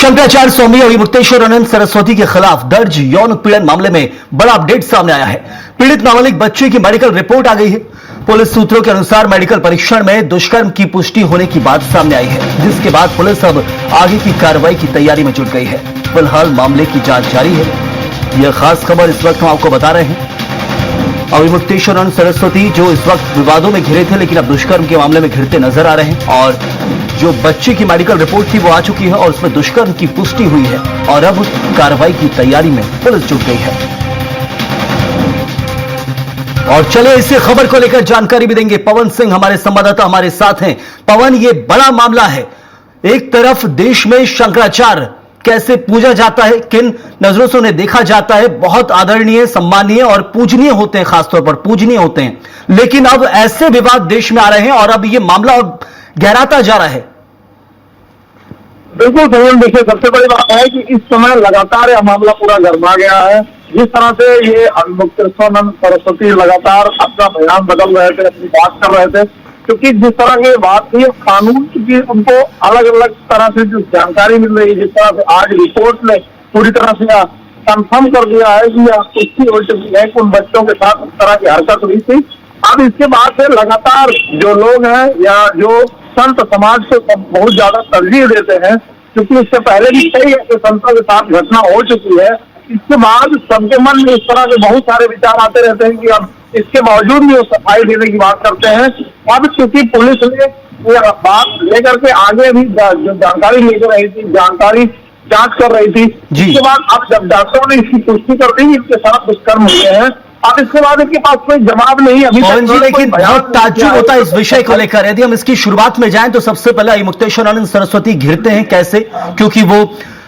शंकराचार्य स्वामी और मुक्तेश्वर आनंद सरस्वती के खिलाफ दर्ज यौन उत्पीड़न मामले में बड़ा अपडेट सामने आया है। पीड़ित नाबालिग बच्चे की मेडिकल रिपोर्ट आ गई है। पुलिस सूत्रों के अनुसार मेडिकल परीक्षण में दुष्कर्म की पुष्टि होने की बात सामने आई है, जिसके बाद पुलिस अब आगे की कार्रवाई की तैयारी में जुट गई है। फिलहाल मामले की जांच जारी है। यह खास खबर इस वक्त हम आपको बता रहे हैं। मुक्तेश्वर आनंद सरस्वती जो इस वक्त विवादों में घिरे थे, लेकिन अब दुष्कर्म के मामले में घिरते नजर आ रहे हैं और जो बच्चे की मेडिकल रिपोर्ट थी वो आ चुकी है और उसमें दुष्कर्म की पुष्टि हुई है और अब कार्रवाई की तैयारी में पुलिस जुट गई है। और चले इसी खबर को लेकर जानकारी भी देंगे। पवन सिंह हमारे संवाददाता हमारे साथ हैं। पवन, ये बड़ा मामला है। एक तरफ देश में शंकराचार्य कैसे पूजा जाता है, किन नजरों से उन्हें देखा जाता है, बहुत आदरणीय, सम्मानीय और पूजनीय होते हैं, खासतौर पर पूजनीय होते हैं, लेकिन अब ऐसे विवाद देश में आ रहे हैं और अब ये मामला गहराता जा रहा है। बिल्कुल सही। देखिए, सबसे बड़ी बात है कि इस समय लगातार यह मामला पूरा गरमा गया है। जिस तरह से ये मुक्तेश्वर आनंद सरस्वती लगातार अपना बयान बदल रहे थे, अपनी बात कर रहे थे, क्योंकि जिस तरह की बात थी कानून की, उनको अलग अलग तरह से जो जानकारी मिल रही है, जिस तरह से आज रिपोर्ट ने पूरी तरह से कंफर्म कर दिया है कि पुष्टि हो चुकी है कि उन बच्चों के साथ उस तरह की हरकत हुई थी। अब इसके बाद से लगातार जो लोग हैं या जो संत समाज को बहुत ज्यादा तरजीह देते हैं, क्योंकि इससे पहले भी कई ऐसे संतों के साथ घटना हो चुकी है, इसके बाद सबके मन में इस तरह के बहुत सारे विचार आते रहते हैं कि अब इसके बावजूद भी वो सफाई देने की बात करते हैं। अब क्योंकि पुलिस ने ये बात लेकर के आगे भी जो जानकारी लेकर रही थी, जानकारी जांच कर रही थी, इसके बाद अब जब डॉक्टरों ने इसकी पुष्टि कर दी इनके साथ दुष्कर्म हुए हैं, अब इसके बाद इनके पास कोई जवाब नहीं अभी पवन जी, लेकिन बहुत ताज्जुब होता है इस विषय को लेकर। यदि हम इसकी शुरुआत में जाएं तो सबसे पहले मुक्तेश्वर आनंद सरस्वती घिरते हैं कैसे, क्योंकि वो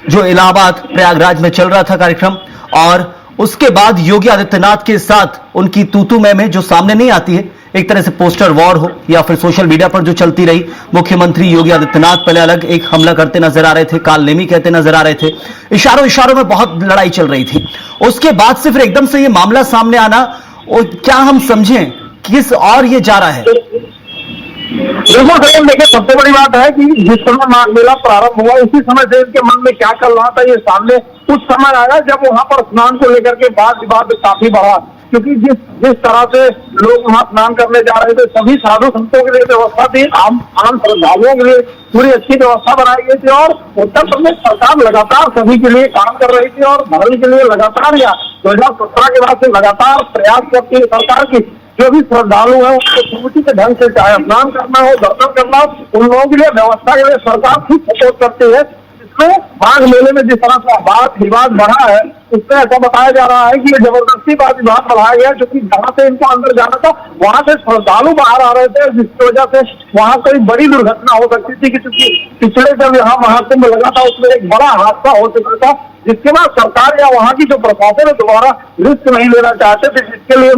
जो इलाहाबाद प्रयागराज में चल रहा था कार्यक्रम और उसके बाद योगी आदित्यनाथ के साथ उनकी तूतू में जो सामने नहीं आती है, एक तरह से पोस्टर वॉर हो या फिर सोशल मीडिया पर जो चलती रही, मुख्यमंत्री योगी आदित्यनाथ पहले अलग एक हमला करते नजर आ रहे थे, काल नेमी कहते नजर आ रहे थे, इशारों में बहुत लड़ाई चल रही थी। उसके बाद से फिर एकदम से ये मामला सामने आना, और क्या हम समझें किस और ये जा रहा है? बिल्कुल सही। देखिए, सबसे बड़ी बात है कि जिस समय माघ मेला प्रारंभ हुआ उसी समय से इनके मन में क्या चल रहा था ये सामने उस समय आया जब वहां पर स्नान को लेकर के वाद विवाद काफी बढ़ा, क्योंकि जिस तरह से लोग वहां स्नान करने जा रहे थे, सभी साधु संतों के लिए व्यवस्था थी, आम श्रद्धालुओं के लिए पूरी अच्छी व्यवस्था बनाई गई थी और उत्तर प्रदेश सरकार लगातार सभी के लिए काम कर रही थी और धर्म के लिए लगातार 2017 के बाद से लगातार प्रयास करती है सरकार की जो भी श्रद्धालु है उनको सुविधि के ढंग से चाहे स्नान करना हो, दर्शन करना हो, उन लोगों के लिए व्यवस्था के लिए सरकार खुद सपोर्ट करती है। इसमें माघ मेले में जिस तरह से वाद विवाद बढ़ा है उसमें ऐसा बताया जा रहा है कि ये जबरदस्ती वाद विवाद बढ़ाया गया, क्योंकि जहाँ से इनको अंदर जाना था वहां से श्रद्धालु बाहर आ रहे थे, जिसकी वजह से वहां कोई बड़ी दुर्घटना हो सकती थी, क्योंकि पिछले जब यहाँ महाकुंभ लगा था उसमें एक बड़ा हादसा हो चुका था, जिसके बाद सरकार या वहाँ की जो प्रशासन है दोबारा रिस्क नहीं लेना चाहते थे, जिसके लिए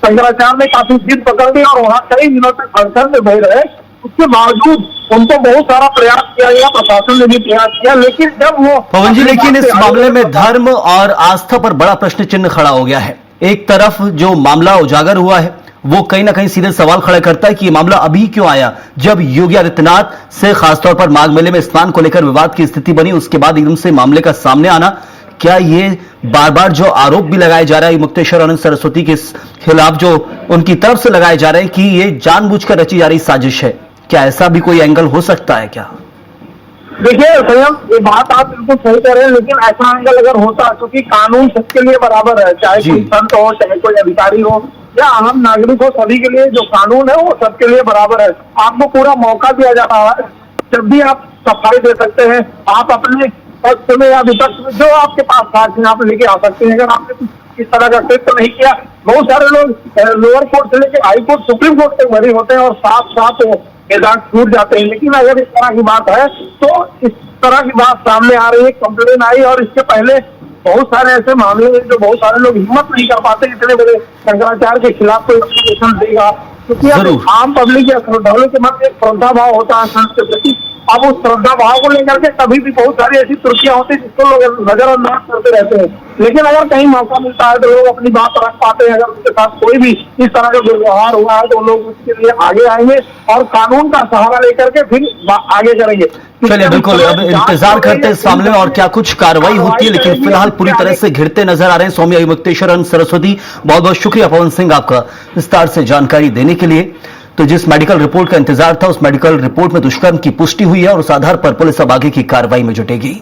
शंकराचार्य ने काफी जिद पकड़ ली और वहाँ कई दिनों तक अड़चन में बह रहे। उसके बावजूद उनको बहुत सारा प्रयास किया गया, प्रशासन ने भी प्रयास किया, लेकिन जब वो पवन जी, लेकिन इस मामले में धर्म और आस्था पर बड़ा प्रश्न चिन्ह खड़ा हो गया है। एक तरफ जो मामला उजागर हुआ है वो कहीं ना कहीं सीधे सवाल खड़ा करता है कि ये मामला अभी क्यों आया, जब योगी आदित्यनाथ से खासतौर पर माघ मेले में स्नान को लेकर विवाद की स्थिति बनी, उसके बाद एकदम से मामले का सामने आना। क्या ये बार बार जो आरोप भी लगाए जा रहा है मुक्तेश्वर आनंद सरस्वती के खिलाफ, जो उनकी तरफ से लगाए जा रहे हैं कि ये जानबूझकर रची जा रही साजिश है, क्या ऐसा भी कोई एंगल हो सकता है क्या? देखिए संयम, ये बात आप बिल्कुल सही कह रहे हैं, लेकिन ऐसा एंगल अगर होता, क्योंकि कानून सबके लिए बराबर है, चाहे कोई संत हो, चाहे कोई अधिकारी हो या आम नागरिक हो, सभी के लिए जो कानून है वो सबके लिए बराबर है। आपको पूरा मौका दिया जा रहा है, जब भी आप सफाई दे सकते हैं, आप अपने पक्ष में या विपक्ष में जो आपके पास साक्ष्य आप लेके आ सकते हैं। अगर आपने कुछ इस तरह का कृत्य नहीं किया, बहुत सारे लोग लोअर कोर्ट से लेकर हाई कोर्ट, सुप्रीम कोर्ट तक भरी होते हैं और साथ मैदान छूट जाते हैं, लेकिन अगर इस तरह की बात है तो इस तरह की बात सामने आ रही है, कंप्लेन आई और इसके पहले बहुत सारे ऐसे मामले हैं जो बहुत सारे लोग हिम्मत नहीं कर पाते इतने बड़े शंकराचार्य के खिलाफ कोई एप्लीकेशन देगा, क्योंकि अब आम पब्लिक या श्रद्धालुओं के मन में श्रद्धा भाव होता है संत के प्रति। अब उस श्रद्धा भाव को लेकर के कभी भी बहुत सारी ऐसी त्रुटियां होती है जिसको लोग नजरअंदाज करते रहते हैं, लेकिन अगर कहीं मौका मिलता है तो लोग अपनी बात रख पाते हैं। अगर उसके साथ कोई भी इस तरह का दुर्व्यवहार हुआ है तो लोग उसके लिए आगे आएंगे और कानून का सहारा लेकर के फिर आगे करेंगे, चलिए बिल्कुल, अब इंतजार करते हैं इस मामले में और क्या कुछ कार्रवाई होती है, लेकिन फिलहाल पूरी तरह से घिरते नजर आ रहे हैं सौम्या मुक्तेश्वरन सरस्वती। बहुत बहुत शुक्रिया पवन सिंह आपका विस्तार से जानकारी देने के लिए। तो जिस मेडिकल रिपोर्ट का इंतजार था, उस मेडिकल रिपोर्ट में दुष्कर्म की पुष्टि हुई है और उस आधार पर पुलिस अब आगे की कार्रवाई में जुटेगी।